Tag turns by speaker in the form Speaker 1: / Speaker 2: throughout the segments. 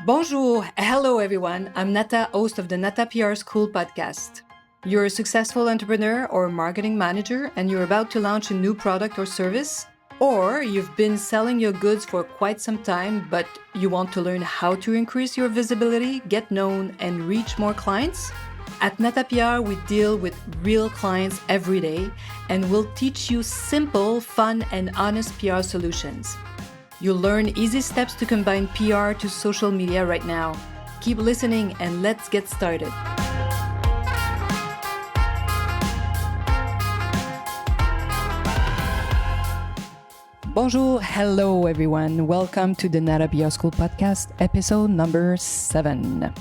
Speaker 1: Bonjour, hello everyone. I'm Nata, host of the Nata PR School podcast. You're a successful entrepreneur or marketing manager and you're about to launch a new product or service? Or you've been selling your goods for quite some time, but you want to learn how to increase your visibility, get known, and reach more clients? At Nata PR, we deal with real clients every day and we'll teach you simple, fun, and honest PR solutions. You'll learn easy steps to combine PR to social media right now. Keep listening and let's get started. Bonjour, hello everyone. Welcome to the Nata PR School podcast, episode number 7.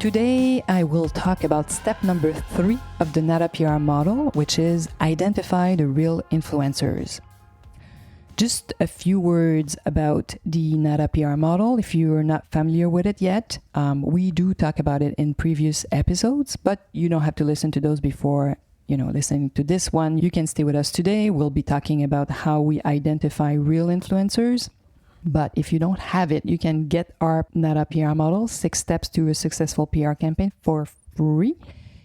Speaker 1: Today, I will talk about step number 3 of the Nata PR model, which is identify the real influencers. Just a few words about the Nata PR model. If you're not familiar with it yet, we do talk about it in previous episodes, but you don't have to listen to those before, listening to this one. You can stay with us today. We'll be talking about how we identify real influencers. But if you don't have it, you can get our Nata PR model, 6 steps to a successful PR campaign for free.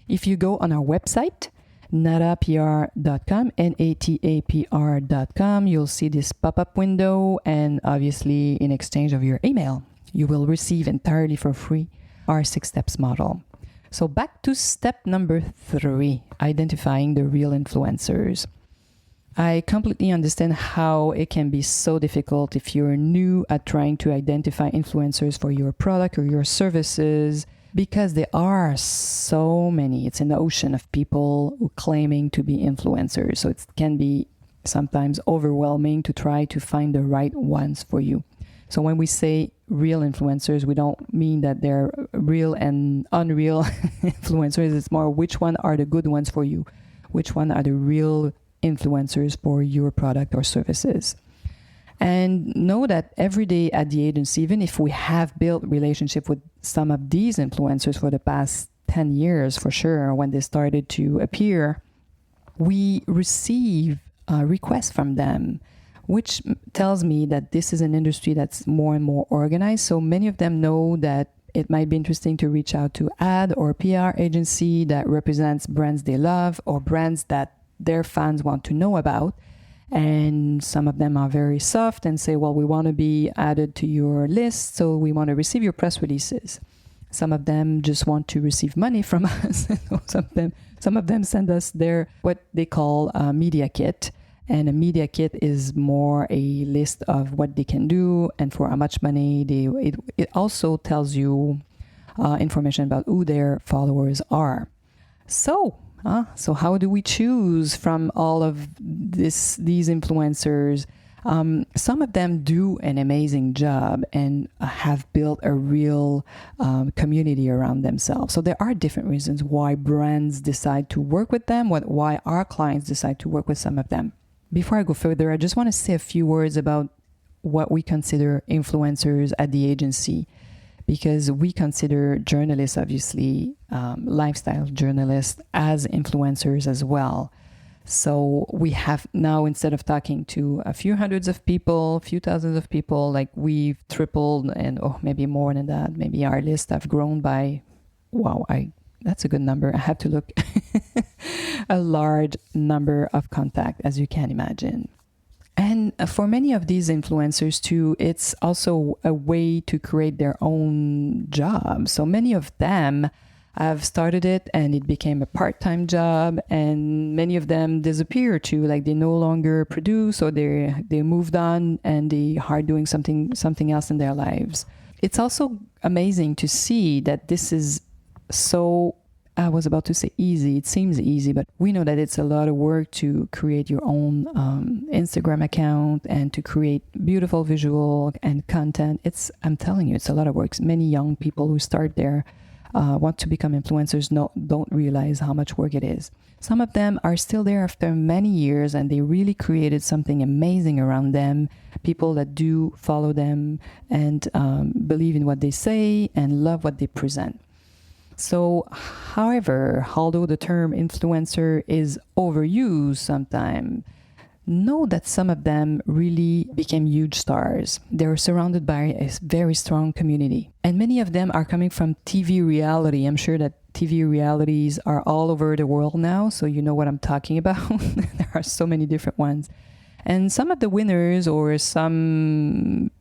Speaker 1: If you go on our website, natapr.com, natapr.com, you'll see this pop-up window, and obviously in exchange of your email, you will receive entirely for free our 6 steps model. So back to step number 3, identifying the real influencers. I completely understand how it can be so difficult if you're new at trying to identify influencers for your product or your services, because there are so many. It's an ocean of people who claiming to be influencers. So it can be sometimes overwhelming to try to find the right ones for you. So when we say real influencers, we don't mean that they're real and unreal influencers. It's more which one are the good ones for you, which one are the real influencers for your product or services. And know that every day at the agency, even if we have built relationship with some of these influencers for the past 10 years, for sure, when they started to appear, we receive requests from them, which tells me that this is an industry that's more and more organized. So many of them know that it might be interesting to reach out to ad or PR agency that represents brands they love or brands that their fans want to know about. And some of them are very soft and say, well, we want to be added to your list, so we want to receive your press releases. Some of them just want to receive money from us. Some of them send us their what they call a media kit. And a media kit is more a list of what they can do and for how much money it also tells you information about who their followers are. So how do we choose from all of these influencers? Some of them do an amazing job and have built a real community around themselves. So there are different reasons why brands decide to work with them, why our clients decide to work with some of them. Before I go further, I just want to say a few words about what we consider influencers at the agency, because we consider journalists, obviously, lifestyle journalists, as influencers as well. So we have now, instead of talking to a few hundreds of people, a few thousands of people, like we've tripled and maybe more than that. Maybe our list have grown by, that's a good number. I have to look. A large number of contacts, as you can imagine. And for many of these influencers too, it's also a way to create their own job. So many of them have started it and it became a part-time job, and many of them disappear too, like they no longer produce or they moved on and they are doing something else in their lives. It's also amazing to see that this is so, I was about to say easy. It seems easy, but we know that it's a lot of work to create your own Instagram account and to create beautiful visual and content. I'm telling you, it's a lot of work. Many young people who start there want to become influencers don't realize how much work it is. Some of them are still there after many years and they really created something amazing around them. People that do follow them and believe in what they say and love what they present. So, however, although the term influencer is overused sometimes, know that some of them really became huge stars. They're surrounded by a very strong community. And many of them are coming from TV reality. I'm sure that TV realities are all over the world now, so you know what I'm talking about. There are so many different ones. And some of the winners or some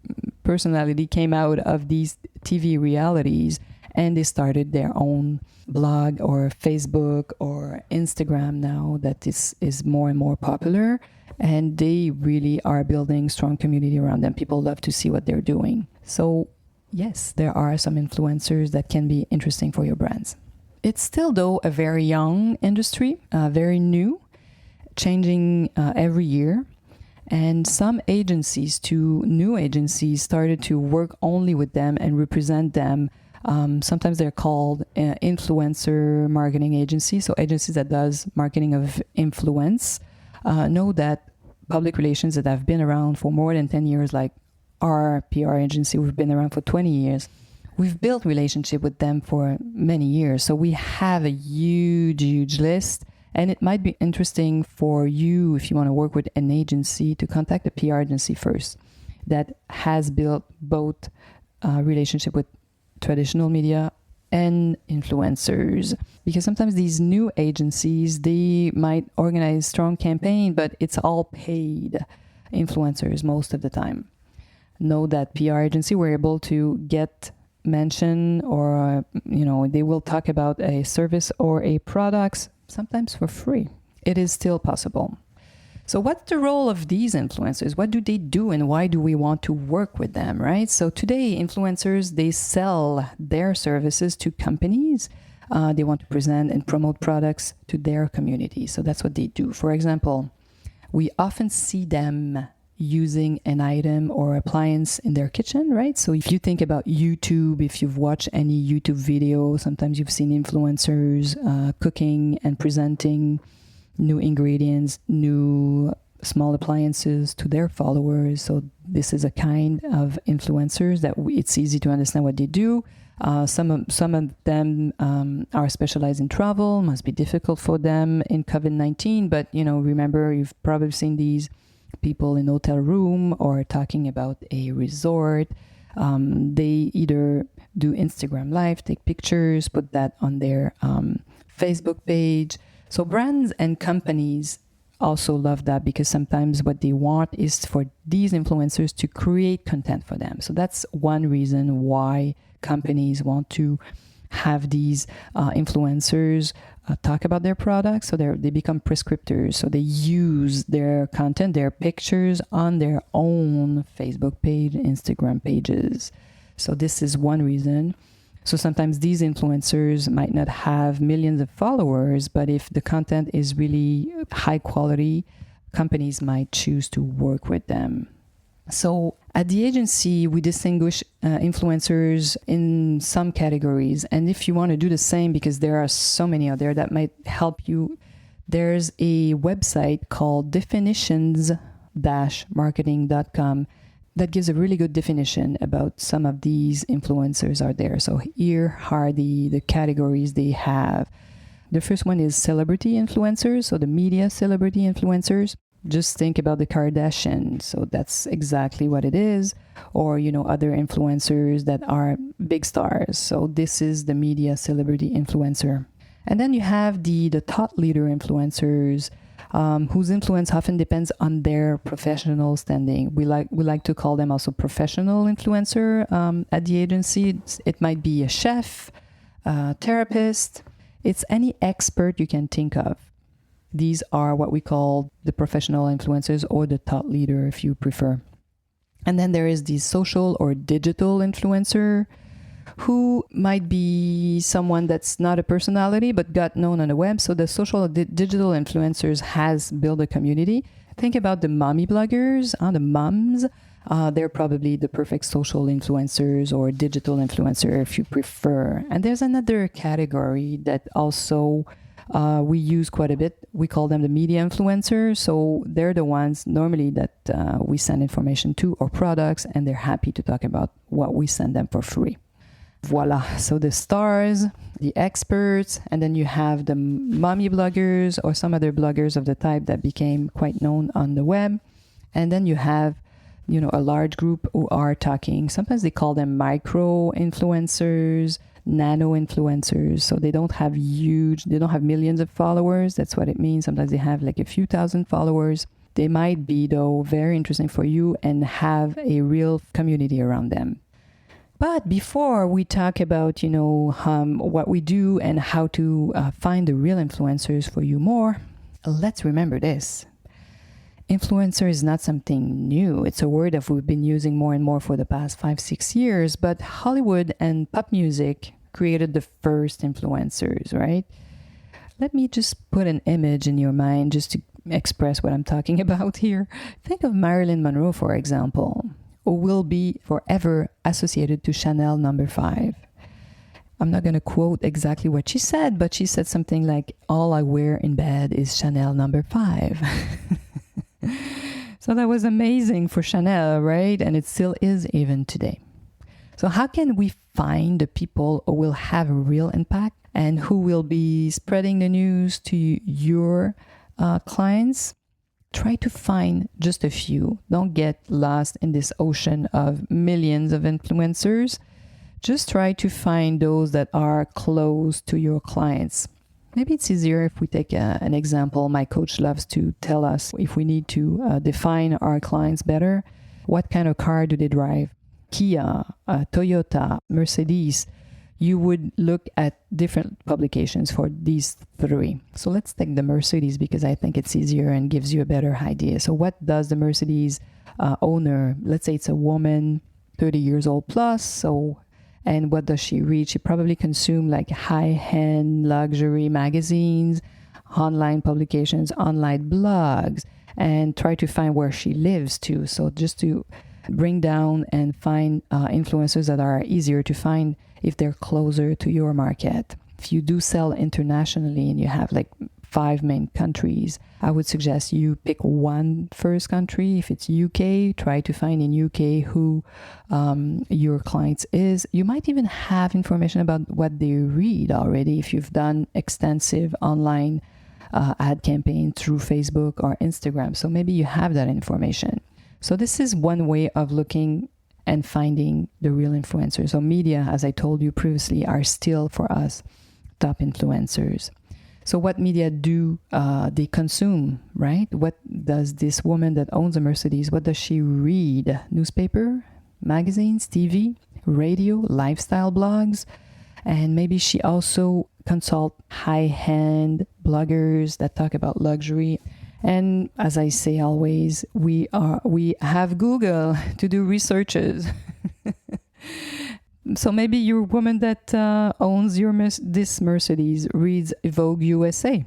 Speaker 1: personality came out of these TV realities and they started their own blog or Facebook or Instagram now that is more and more popular. And they really are building strong community around them. People love to see what they're doing. So yes, there are some influencers that can be interesting for your brands. It's still, though, a very young industry, very new, changing every year. And some agencies, new agencies, started to work only with them and represent them. Sometimes they're called influencer marketing agencies, so agencies that does marketing of influence. Know that public relations that have been around for more than 10 years, like our PR agency, we've been around for 20 years. We've built relationship with them for many years. So we have a huge list. And it might be interesting for you, if you want to work with an agency, to contact a PR agency first that has built both relationship with traditional media and influencers. Because sometimes these new agencies, they might organize strong campaign, but it's all paid influencers most of the time. Know that PR agency were able to get mention, or they will talk about a service or a product, sometimes for free. It is still possible. So what's the role of these influencers? What do they do and why do we want to work with them, right? So today, influencers, they sell their services to companies. They want to present and promote products to their community. So that's what they do. For example, we often see them using an item or appliance in their kitchen, right? So if you think about YouTube, if you've watched any YouTube video, sometimes you've seen influencers cooking and presenting new ingredients, new small appliances to their followers. So this is a kind of influencers that it's easy to understand what they do. Some of them are specialized in travel. Must be difficult for them in COVID-19, but remember, you've probably seen these people in hotel room or talking about a resort. They either do Instagram live, take pictures, put that on their Facebook page. So brands and companies also love that, because sometimes what they want is for these influencers to create content for them. So that's one reason why companies want to have these influencers talk about their products. So they become prescriptors. So they use their content, their pictures on their own Facebook page, Instagram pages. So this is one reason. So sometimes these influencers might not have millions of followers, but if the content is really high quality, companies might choose to work with them. So at the agency, we distinguish influencers in some categories. And if you want to do the same, because there are so many out there that might help you, there's a website called definitions-marketing.com that gives a really good definition about some of these influencers out there. So here are the categories they have. The first one is celebrity influencers, so the media celebrity influencers. Just think about the Kardashians. So that's exactly what it is. Or, other influencers that are big stars. So this is the media celebrity influencer. And then you have the thought leader influencers, whose influence often depends on their professional standing. We like to call them also professional influencer at the agency. It might be a chef, a therapist. It's any expert you can think of. These are what we call the professional influencers, or the thought leader, if you prefer. And then there is the social or digital influencer, who might be someone that's not a personality but got known on the web. So the social or digital influencers has built a community. Think about the mommy bloggers, the moms. They're probably the perfect social influencers or digital influencer, if you prefer. And there's another category that also we use quite a bit. We call them the media influencers. So they're the ones normally that we send information to, or products, and they're happy to talk about what we send them for free. Voila. So the stars, the experts, and then you have the mommy bloggers or some other bloggers of the type that became quite known on the web. And then you have, a large group who are talking. Sometimes they call them micro influencers, nano influencers. So they don't have millions of followers. That's what it means. Sometimes they have like a few thousand followers. They might be, though, very interesting for you and have a real community around them. But before we talk about, what we do and how to find the real influencers for you more, let's remember this. Influencer is not something new. It's a word that we've been using more and more for the past 5-6 years, but Hollywood and pop music created the first influencers, right? Let me just put an image in your mind just to express what I'm talking about here. Think of Marilyn Monroe, for example, who will be forever associated to Chanel No. 5. I'm not going to quote exactly what she said, but she said something like, "All I wear in bed is Chanel No. 5. So that was amazing for Chanel, right? And it still is even today. So how can we find the people who will have a real impact and who will be spreading the news to your clients? Try to find just a few. Don't get lost in this ocean of millions of influencers. Just try to find those that are close to your clients. Maybe it's easier if we take an example. My coach loves to tell us if we need to define our clients better. What kind of car do they drive? Kia, Toyota, Mercedes. You would look at different publications for these three. So let's take the Mercedes because I think it's easier and gives you a better idea. So what does the Mercedes owner, let's say it's a woman, 30 years old plus, and what does she read? She probably consumes like high-end luxury magazines, online publications, online blogs, and try to find where she lives too. So just to bring down and find influencers that are easier to find if they're closer to your market. If you do sell internationally and you have like 5 main countries, I would suggest you pick one first country. If it's UK, try to find in UK who your clients is. You might even have information about what they read already if you've done extensive online ad campaign through Facebook or Instagram. So maybe you have that information. So this is one way of looking and finding the real influencers. So media, as I told you previously, are still for us top influencers. So what media do they consume, right? What does this woman that owns a Mercedes, what does she read? Newspaper, magazines, TV, radio, lifestyle blogs, and maybe she also consult high-end bloggers that talk about luxury. And as I say always, we have Google to do researches. So maybe your woman that owns this Mercedes reads Vogue USA.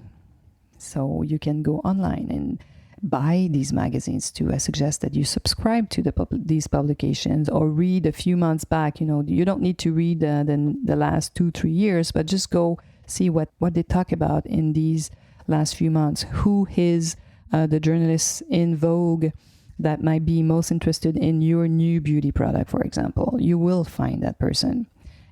Speaker 1: So you can go online and buy these magazines too. I suggest that you subscribe to these publications or read a few months back. You don't need to read the last 2-3 years, but just go see what they talk about in these last few months. Who is the journalists in Vogue that might be most interested in your new beauty product, for example. You will find that person.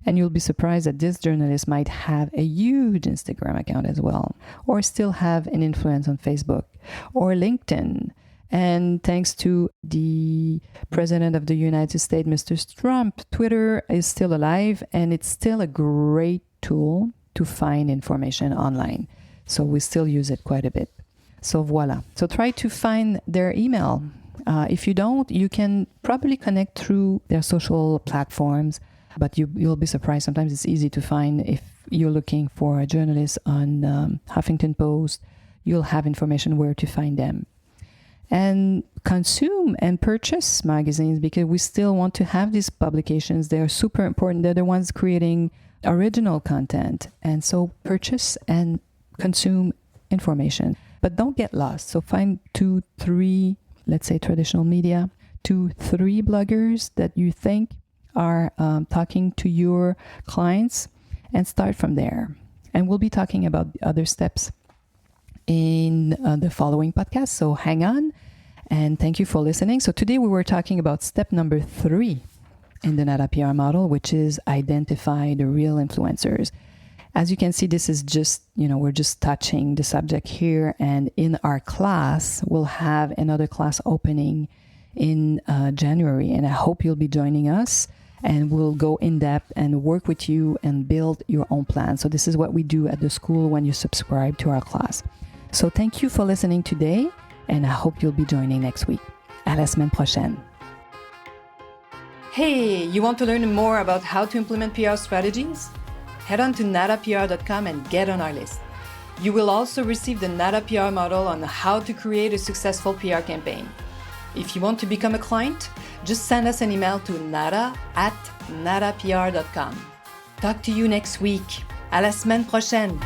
Speaker 1: And you'll be surprised that this journalist might have a huge Instagram account as well, or still have an influence on Facebook or LinkedIn. And thanks to the President of the United States, Mr. Trump, Twitter is still alive, and it's still a great tool to find information online. So we still use it quite a bit. So voila. So try to find their email. If you don't, you can probably connect through their social platforms, but you'll be surprised. Sometimes it's easy to find. If you're looking for a journalist on Huffington Post, you'll have information where to find them. And consume and purchase magazines, because we still want to have these publications. They're super important. They're the ones creating original content. And so purchase and consume information. But don't get lost. So find 2-3, let's say traditional media, 2-3 bloggers that you think are talking to your clients, and start from there. And we'll be talking about the other steps in the following podcast. So hang on, and thank you for listening. So today we were talking about step number 3. in the NATA PR model, which is identify the real influencers. As you can see, this is just, we're just touching the subject here. And in our class, we'll have another class opening in January. And I hope you'll be joining us, and we'll go in depth and work with you and build your own plan. So this is what we do at the school when you subscribe to our class. So thank you for listening today, and I hope you'll be joining next week. À la semaine prochaine. Hey, you want to learn more about how to implement PR strategies? Head on to natapr.com and get on our list. You will also receive the NATA PR model on how to create a successful PR campaign. If you want to become a client, just send us an email to nata@natapr.com. Talk to you next week. À la semaine prochaine.